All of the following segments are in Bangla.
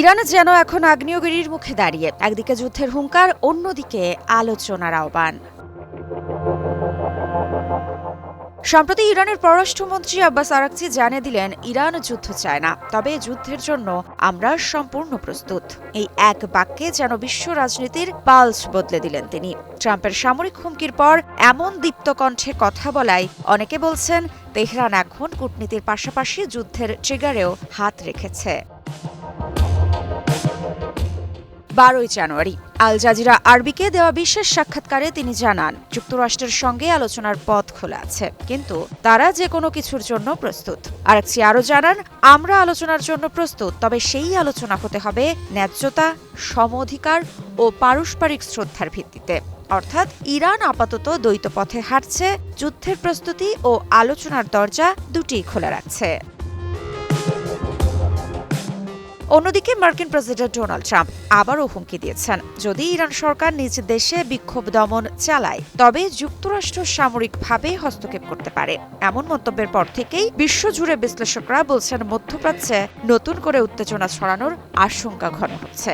ইরান যেন এখন আগ্নেয়গিরির মুখে দাঁড়িয়ে, একদিকে যুদ্ধের হুঙ্কার, অন্যদিকে আলোচনার আহ্বান। সম্প্রতি ইরানের পররাষ্ট্রমন্ত্রী আব্বাস আরাকচি জানিয়ে দিলেন, ইরান যুদ্ধ চায় না, তবে যুদ্ধের জন্য আমরা সম্পূর্ণ প্রস্তুত। এই এক বাক্যে যেন বিশ্ব রাজনীতির পালস বদলে দিলেন তিনি। ট্রাম্পের সামরিক হুমকির পর এমন দীপ্ত কণ্ঠে কথা বলায় অনেকে বলছেন, তেহরান এখন কূটনীতির পাশাপাশি যুদ্ধের ট্রিগারেও হাত রেখেছে। 12 জানুয়ারি আল জাজিরা আরবিকে দেওয়া বিশেষ সাক্ষাৎকারে তিনি জানান, যুক্তরাষ্ট্রের সঙ্গে আলোচনার পথ খোলা আছে, কিন্তু তারা যে কোনো কিছুর জন্য প্রস্তুত। আরাকচি আরও জানান, আমরা আলোচনার জন্য প্রস্তুত, তবে সেই আলোচনা হতে হবে ন্যায্যতা, সম অধিকার ও পারস্পরিক শ্রদ্ধার ভিত্তিতে। অর্থাৎ ইরান আপাতত দ্বৈত পথে হাঁটছে, যুদ্ধের প্রস্তুতি ও আলোচনার দরজা দুটিই খোলা রাখছে। অন্যদিকে মার্কিন প্রেসিডেন্ট ডোনাল্ড ট্রাম্প আবারও হুমকি দিয়েছেন, যদি ইরান সরকার নিজ দেশে বিক্ষোভ দমন চালায় তবে যুক্তরাষ্ট্র সামরিকভাবে হস্তক্ষেপ করতে পারে। এমন মন্তব্যের পর থেকেই বিশ্বজুড়ে বিশ্লেষকরা বলছেন, মধ্যপ্রাচ্যে নতুন করে উত্তেজনা ছড়ানোর আশঙ্কা ঘন হচ্ছে।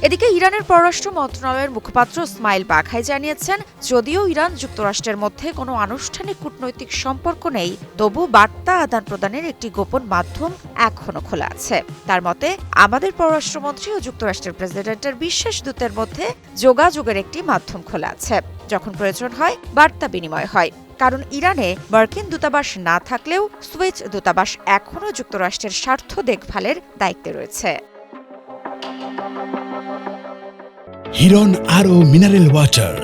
এদিকে ইরানের পররাষ্ট্র মন্ত্রণালয়ের মুখপাত্র ইসমাইল বাঘাই জানিয়েছেন, যদিও ইরান যুক্তরাষ্ট্রের মধ্যে কোনো আনুষ্ঠানিক কূটনৈতিক সম্পর্ক নেই, তবু বার্তা আদান প্রদানের একটি গোপন মাধ্যম এখনো খোলা আছে। তার মতে, আমাদের পররাষ্ট্রমন্ত্রী ও যুক্তরাষ্ট্রের প্রেসিডেন্টের বিশেষ দূতের মধ্যে যোগাযোগের একটি মাধ্যম খোলা আছে। যখন প্রয়োজন হয়, বার্তা বিনিময় হয়। কারণ ইরানে মার্কিন দূতাবাস না থাকলেও সুইস দূতাবাস এখনও যুক্তরাষ্ট্রের স্বার্থ দেখভালের দায়িত্বে রয়েছে। হিরন আরও মিনারেল ওয়াটার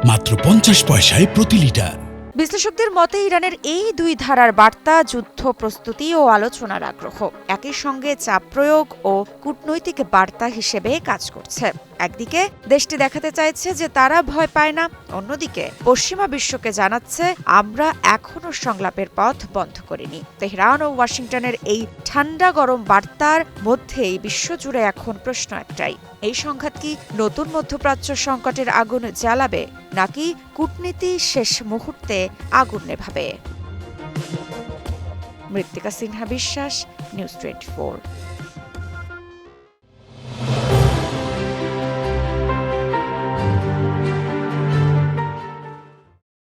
মাত্র 50 পয়সায় প্রতি লিটার। বিশ্লেষকদের মতে, ইরানের এই দুই ধারার বার্তা যুদ্ধ প্রস্তুতি ও আলোচনার আগ্রহ একই সঙ্গে চাপ প্রয়োগ ও কূটনৈতিক বার্তা হিসেবে কাজ করছে। একদিকে দেশটি দেখাতে চাইছে যে তারা ভয় পায় না, অন্যদিকে পশ্চিমা বিশ্বকে জানাচ্ছে, আমরা এখনো সংলাপের পথ বন্ধ করিনি। তেহরান ও ওয়াশিংটনের এই ঠান্ডা গরম বার্তার মধ্যেই বিশ্বজুড়ে এখন প্রশ্ন একটাই, এই সংঘাত কি নতুন মধ্যপ্রাচ্য সংকটের আগুন জ্বালাবে, নাকি কূটনীতি শেষ মুহূর্তে আগুন নেভাবে? মৃত্তিকা সিনহা বিশ্বাস, নিউজ 24।